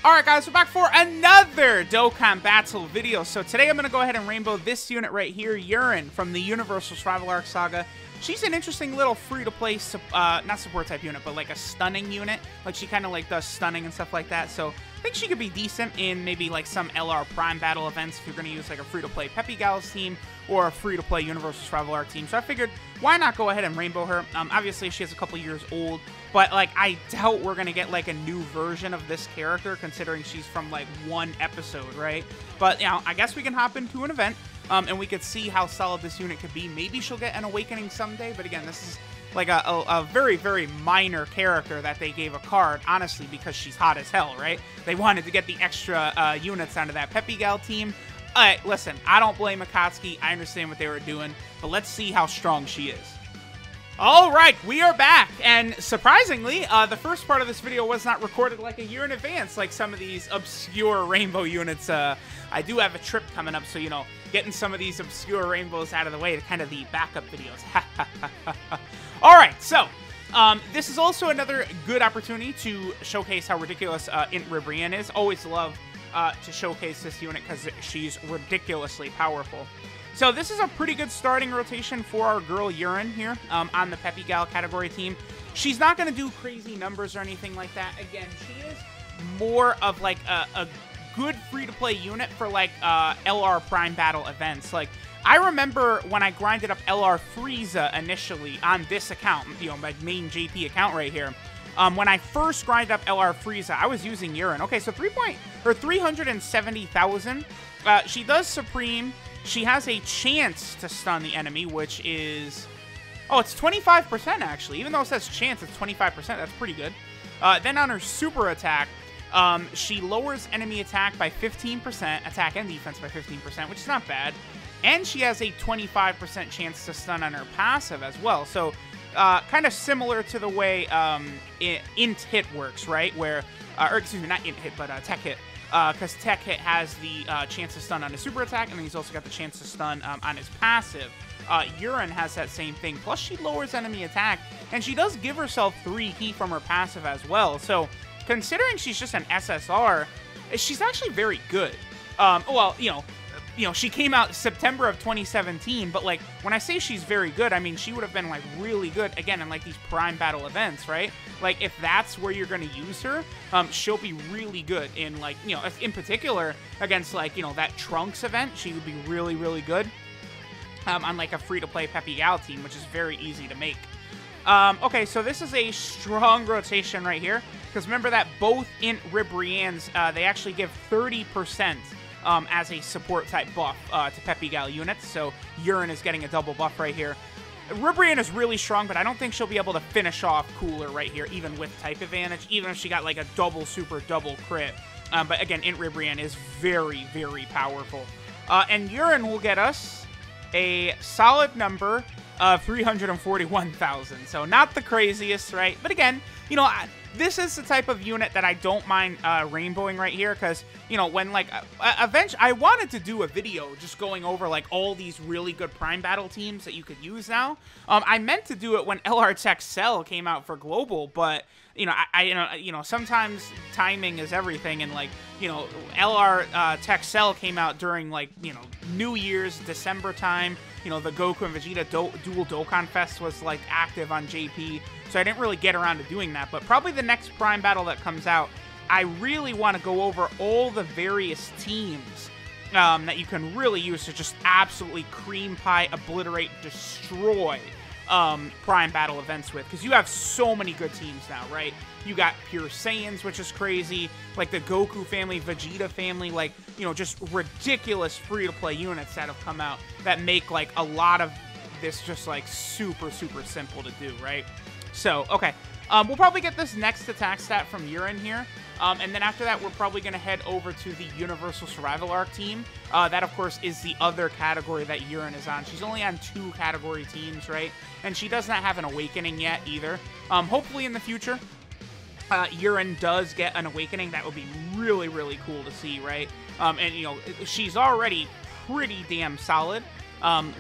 Alright guys, we're back for another Dokkan Battle video. So today I'm going to go ahead and rainbow this unit right here, Urien from the Universal Survival Arc Saga. She's an interesting little free-to-play, not support type unit, but like a stunning unit. Like she kind of like does stunning and stuff like that. So I think she could be decent in maybe like some LR Prime battle events if you're going to use like a free-to-play Peppy Gals team or a free-to-play Universal Survival Arc team. So I figured, why not go ahead and rainbow her? Obviously she is a couple years old, but like I doubt we're going to get like a new version of this character considering she's from like one episode, right? But you know, I guess we can hop into an event. And we could see how solid this unit could be. Maybe she'll get an awakening someday, but again, this is like a very, very minor character that they gave a card, honestly, because she's hot as hell, right? They wanted to get the extra units onto that Peppy Gal team. Listen, I don't blame Akatsuki. I understand what they were doing, but let's see how strong she is. All right, we are back, and surprisingly, the first part of this video was not recorded like a year in advance, like some of these obscure rainbow units. I do have a trip coming up, so, you know, getting some of these obscure rainbows out of the way to kind of the backup videos. All right, so this is also another good opportunity to showcase how ridiculous Int Ribrianne is. Always love to showcase this unit because she's ridiculously powerful. So this is a pretty good starting rotation for our girl Urien here on the Peppy Gal category team. She's not going to do crazy numbers or anything like that. Again, she is more of like a good free-to-play unit for like LR Prime Battle events. Like, I remember when I grinded up LR Frieza initially on this account, you know, my main JP account right here. When I first grinded up LR Frieza, I was using Urien. Okay, so 370,000. She does Supreme. She has a chance to stun the enemy, which is... Oh, it's 25% actually. Even though it says chance, it's 25%. That's pretty good. Then on her super attack, she lowers enemy attack by 15%, attack and defense by 15%, which is not bad. And she has a 25% chance to stun on her passive as well. So, kind of similar to the way Int Hit works, right? Where, or excuse me, not Int Hit, but Tech Hit. Because Tech Hit has the chance to stun on his super attack, and then he's also got the chance to stun on his passive. Urien has that same thing, plus she lowers enemy attack, and she does give herself 3 ki from her passive as well. So, considering she's just an SSR, she's actually very good. Well, you know, she came out September of 2017, but like when I say she's very good, I mean she would have been like really good again in like these Prime Battle events, right? Like if that's where you're going to use her, she'll be really good in like, you know, in particular against like, you know, that Trunks event. She would be really, really good on like a free-to-play Peppy Gal team, which is very easy to make. Okay, so this is a strong rotation right here because remember that both Int Ribriannes, they actually give 30%. As a support type buff to Peppy Gal units, so Urien is getting a double buff right here. Ribrianne is really strong, but I don't think she'll be able to finish off Cooler right here, even with type advantage, even if she got like a double super double crit. But again, Int Ribrianne is very, very powerful. And Urien will get us a solid number of 341,000. So not the craziest, right? But again, you know, this is the type of unit that I don't mind rainbowing right here because, you know, when, like, eventually, I wanted to do a video just going over, like, all these really good Prime Battle teams that you could use now. I meant to do it when LR Tech Cell came out for Global, but, you know, you know, sometimes timing is everything, and, like, you know, LR Tech Cell came out during, like, you know, New Year's, December time. You know, the Goku and Vegeta Dual Dokkan Fest was, like, active on JP, so I didn't really get around to doing that. But probably the next Prime Battle that comes out, I really want to go over all the various teams that you can really use to just absolutely cream pie, obliterate, destroy Prime Battle events with. Because you have so many good teams now, right? You got Pure Saiyans, which is crazy. Like the Goku family, Vegeta family, like, you know, just ridiculous free-to-play units that have come out that make, like, a lot of this just, like, super, super simple to do, right? So, okay. We'll probably get this next attack stat from Urien here. And then after that, we're probably going to head over to the Universal Survival Arc team. That, of course, is the other category that Urien is on. She's only on 2 category teams, right? And she does not have an awakening yet either. Hopefully in the future, Urien does get an awakening. That would be really, really cool to see, right? And, you know, she's already pretty damn solid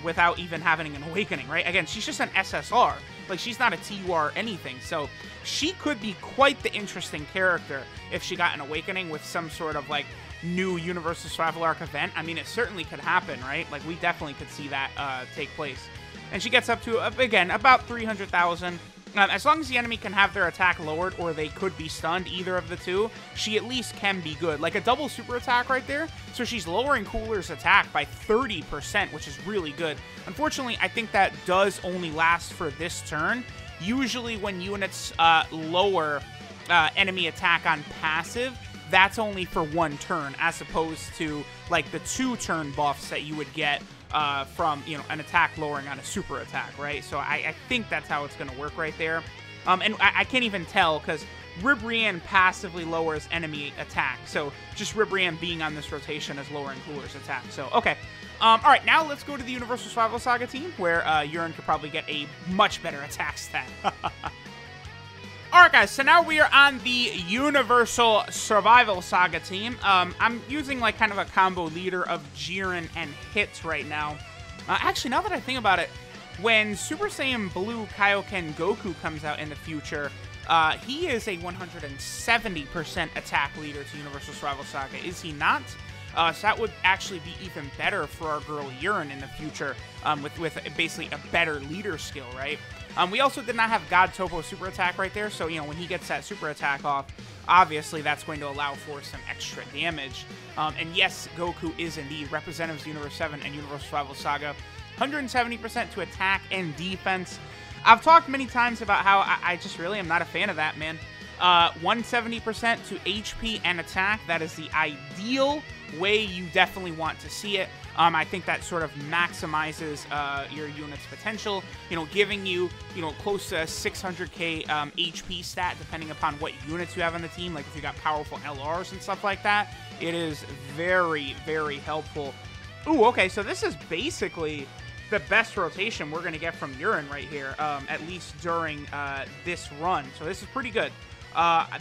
without even having an awakening, right? Again, she's just an SSR. Like, she's not a TUR anything. So she could be quite the interesting character if she got an awakening with some sort of, like, new Universal Survival Arc event. I mean, it certainly could happen, right? Like, we definitely could see that take place. And she gets up to, again, about 300,000. As long as the enemy can have their attack lowered, or they could be stunned, either of the two, she at least can be good. Like a double super attack right there. So she's lowering Cooler's attack by 30%, which is really good. Unfortunately, I think that does only last for this turn. Usually when units lower enemy attack on passive, that's only for one turn, as opposed to like the 2-turn buffs that you would get from, you know, an attack lowering on a super attack, right? So I think that's how it's going to work right there. And I can't even tell, because Ribrianne passively lowers enemy attack. So just Ribrianne being on this rotation is lowering Cooler's attack. So, okay. All right, now let's go to the Universal Survival Saga team, where Urine could probably get a much better attack stat. Alright guys, so now we are on the Universal Survival Saga team. I'm using like kind of a combo leader of Jiren and Hits right now. Actually, now that I think about it, when Super Saiyan Blue Kaioken Goku comes out in the future, he is a 170% attack leader to Universal Survival Saga, is he not? So that would actually be even better for our girl Urine in the future, with basically a better leader skill, right? We also did not have God Topo super attack right there, so, you know, when he gets that super attack off, obviously that's going to allow for some extra damage. And yes, Goku is indeed Representatives Universe 7 and Universal Survival Saga. 170% to attack and defense. I've talked many times about how I just really am not a fan of that, man. 170% to HP and attack, that is the ideal way you definitely want to see it. I think that sort of maximizes your unit's potential, you know, giving you, you know, close to 600k HP stat, depending upon what units you have on the team. Like if you got powerful LRs and stuff like that, it is very, very helpful. Ooh, okay, so this is basically the best rotation we're going to get from Urine right here, at least during this run. So this is pretty good.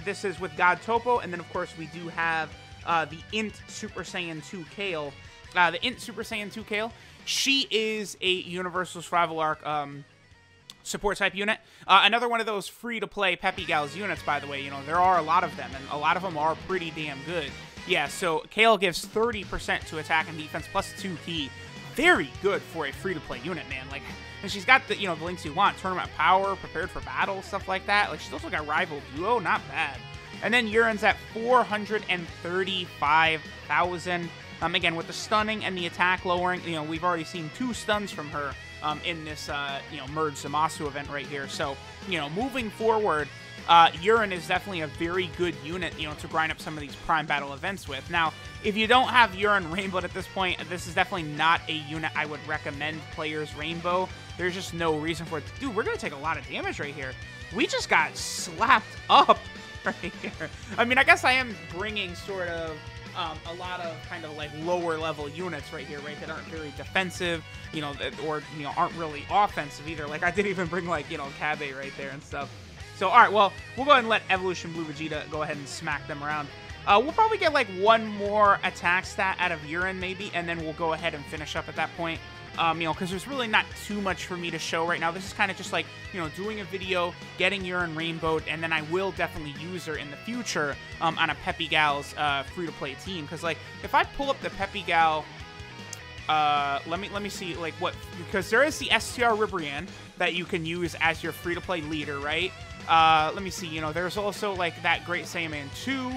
This is with God Topo, and then of course we do have the Int Super Saiyan 2 Kale. The Int Super Saiyan 2 Kale, she is a Universal Survival Arc support type unit. Another one of those free-to-play Peppy Gals units, by the way. You know, there are a lot of them, and a lot of them are pretty damn good. Yeah, so Kale gives 30% to attack and defense plus 2 key. Very good for a free-to-play unit, man. Like, and she's got the, you know, the links you want. Tournament power, prepared for battle, stuff like that. Like, she's also got rival duo, not bad. And then Urine's at 435,000. Again, with the stunning and the attack lowering, you know, we've already seen 2 stuns from her in this, you know, Merge Zamasu event right here. So, you know, moving forward, Urine is definitely a very good unit, you know, to grind up some of these Prime Battle events with. Now, if you don't have Urine Rainbowed at this point, this is definitely not a unit I would recommend players Rainbow. There's just no reason for it. Dude, we're going to take a lot of damage right here. We just got slapped up right here. I mean, I guess I am bringing sort of a lot of kind of like lower level units right here, right, that aren't very defensive, you know, or, you know, aren't really offensive either. Like, I did even bring, like, you know, Kabe right there and stuff. So, all right, well, we'll go ahead and let Evolution Blue Vegeta go ahead and smack them around. We'll probably get, like, one more attack stat out of Urine, maybe, and then we'll go ahead and finish up at that point. You know, because there's really not too much for me to show right now. This is kind of just like, you know, doing a video, getting Urine Rainbowed, and then I will definitely use her in the future on a Peppy Gal's free-to-play team. Because, like, if I pull up the Peppy Gal, let me see, like, what, because there is the STR Ribrianne that you can use as your free-to-play leader, right? Let me see, you know, there's also, like, that Great Saiyaman 2.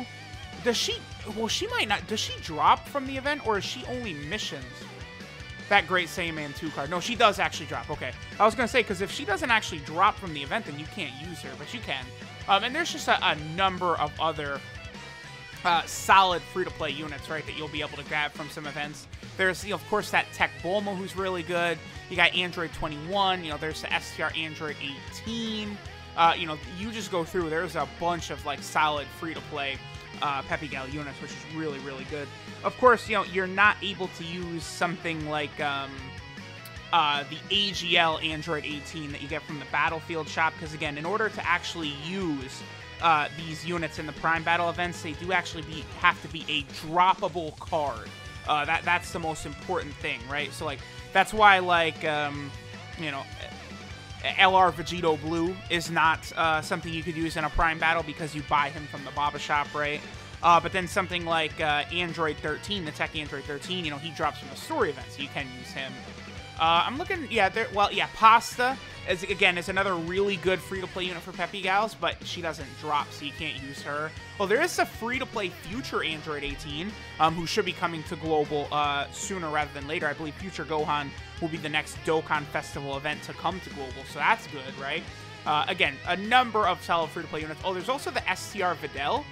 Does she, well, she might not, does she drop from the event, or is she only missions? That Great Saiyaman 2 card. No, she does actually drop. Okay. I was going to say, because if she doesn't actually drop from the event, then you can't use her, but you can. And there's just a number of other solid free-to-play units, right, that you'll be able to grab from some events. There's, you know, of course, that Tech Bulma, who's really good. You got Android 21. You know, there's the STR Android 18. You know, you just go through. There's a bunch of, like, solid free-to-play Peppy Gal units, which is really, really good. Of course, you know, you're not able to use something like the AGL Android 18 that you get from the Battlefield shop, because, again, in order to actually use these units in the Prime Battle events, they do actually have to be a droppable card. That's the most important thing, right? So, like, that's why, like, you know, LR Vegito Blue is not something you could use in a Prime battle because you buy him from the Baba shop, right? But then something like Android 13, the Tech Android 13, you know, he drops from the story event, so you can use him. I'm looking, Pasta is another really good free-to-play unit for Peppy Gals, but she doesn't drop, so you can't use her. Well, there is a free-to-play future Android 18, who should be coming to Global sooner rather than later. I believe Future Gohan will be the next Dokkan Festival event to come to Global, so that's good, right? Again, a number of solid free-to-play units. Oh, there's also the STR Videl.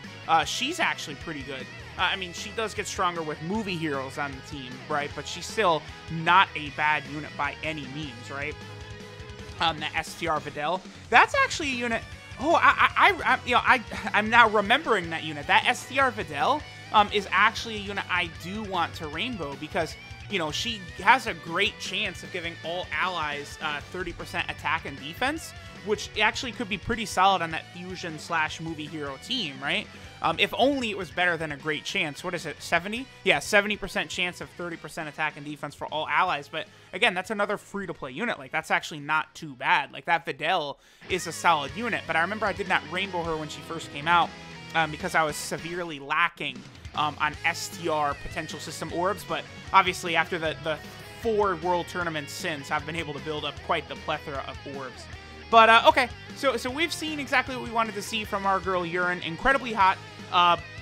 She's actually pretty good. I mean, she does get stronger with movie heroes on the team, right? But she's still not a bad unit by any means, right? The STR Videl. That's actually a unit. Oh, I'm now remembering that unit. That STR Videl is actually a unit I do want to rainbow because, you know, she has a great chance of giving all allies 30% attack and defense, which actually could be pretty solid on that fusion/movie hero team, right? If only it was better than a great chance. What is it, 70? Yeah, 70% chance of 30% attack and defense for all allies. But again, that's another free-to-play unit. Like, that's actually not too bad. Like, that Videl is a solid unit. But I remember I did not rainbow her when she first came out because I was severely lacking on STR potential system orbs. But obviously, after the 4 world tournaments since, I've been able to build up quite the plethora of orbs. But, okay, so we've seen exactly what we wanted to see from our girl Urine. Incredibly hot,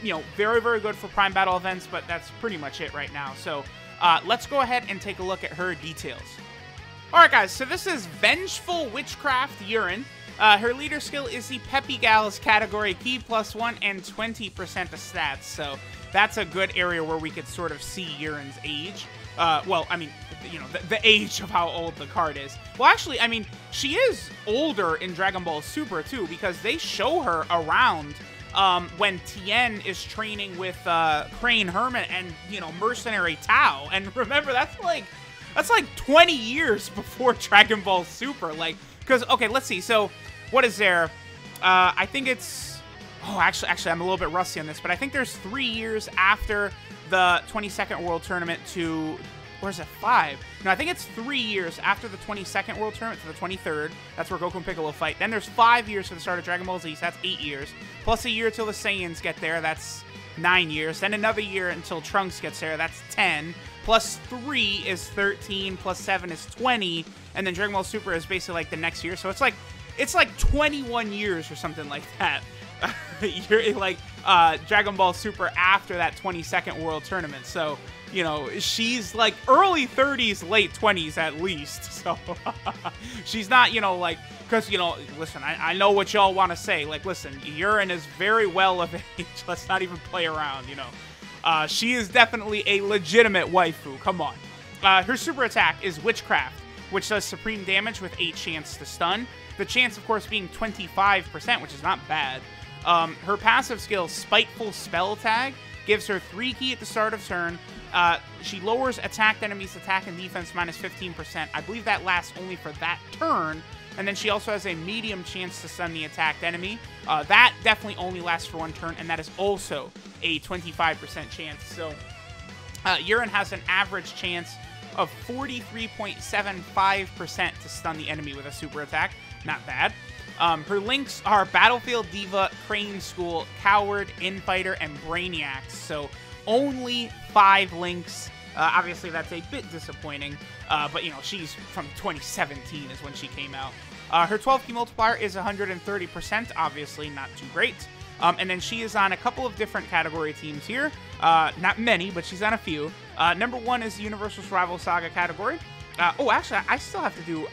you know, very, very good for Prime Battle events, but that's pretty much it right now. So, let's go ahead and take a look at her details. Alright, guys, so this is Vengeful Witchcraft Urine. Her leader skill is the Peppy Gals category, Ki +1 and 20% of stats, so that's a good area where we could sort of see Urine's age. Well, I mean, you know, the age of how old the card is. Well, actually, I mean, she is older in Dragon Ball Super, too, because they show her around when Tien is training with Crane Hermit and, you know, Mercenary Tao. And remember, that's like 20 years before Dragon Ball Super. Like, because, okay, let's see. So, what is there? I think it's... Oh, actually, I'm a little bit rusty on this, but I think there's 3 years after the 22nd World Tournament to... Or is it 5? No, I think it's 3 years after the 22nd World Tournament to the 23rd. That's where Goku and Piccolo fight. Then there's 5 years for the start of Dragon Ball Z, so that's 8 years. Plus a year till the Saiyans get there, that's 9 years. Then another year until Trunks gets there, that's 10. Plus 3 is 13, plus 7 is 20. And then Dragon Ball Super is basically like the next year. So it's like 21 years or something like that. You're like Dragon Ball Super after that 22nd World Tournament. So, you know, she's like early 30s, late 20s at least. So she's not, you know, like, because, you know, listen, I know what y'all want to say. Like, listen, Urine is very well of age. Let's not even play around, you know. She is definitely a legitimate waifu. Come on. Her super attack is Witchcraft, which does supreme damage with 8 chance to stun. The chance, of course, being 25%, which is not bad. Her passive skill, Spiteful Spell Tag, gives her 3 ki at the start of turn. She lowers attacked enemies' attack and defense minus 15%. I believe that lasts only for that turn. And then she also has a medium chance to stun the attacked enemy. That definitely only lasts for 1 turn, and that is also a 25% chance. So, Urine has an average chance of 43.75% to stun the enemy with a super attack. Not bad. Her links are Battlefield Diva, Crane School, Coward, Infighter, and Brainiacs. So only 5 links. Obviously, that's a bit disappointing. But, you know, she's from 2017 is when she came out. Her 12 ki multiplier is 130%. Obviously, not too great. And then she is on a couple of different category teams here. Not many, but she's on a few. Number 1 is the Universal Survival Saga category. Oh, actually, I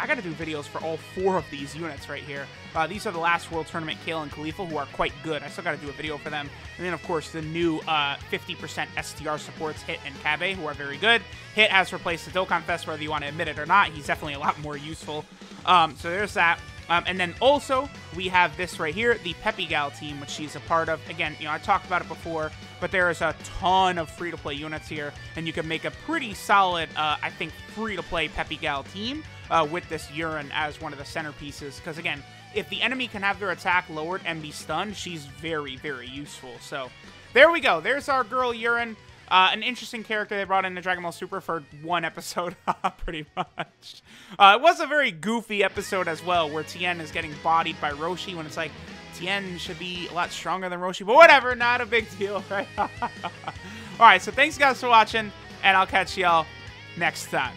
gotta do videos for all 4 of these units right here. These are the last World Tournament Kale and Khalifa, who are quite good. I still gotta do a video for them. And then, of course, the new 50% STR supports, Hit and Kabe, who are very good. Hit has replaced the Dokkan Fest, whether you want to admit it or not. He's definitely a lot more useful. So there's that. And then also, we have this right here, the Peppy Gal team, which she's a part of. Again, you know, I talked about it before, but there is a ton of free-to-play units here, and you can make a pretty solid, I think, free-to-play Peppy Gal team with this Urine as one of the centerpieces. Because, again, if the enemy can have their attack lowered and be stunned, she's very, very useful. So, there we go. There's our girl Urine. An interesting character they brought into Dragon Ball Super for one episode, pretty much. It was a very goofy episode as well, where Tien is getting bodied by Roshi when it's like, Tien should be a lot stronger than Roshi, but whatever, not a big deal, right? Alright, so thanks guys for watching, and I'll catch y'all next time.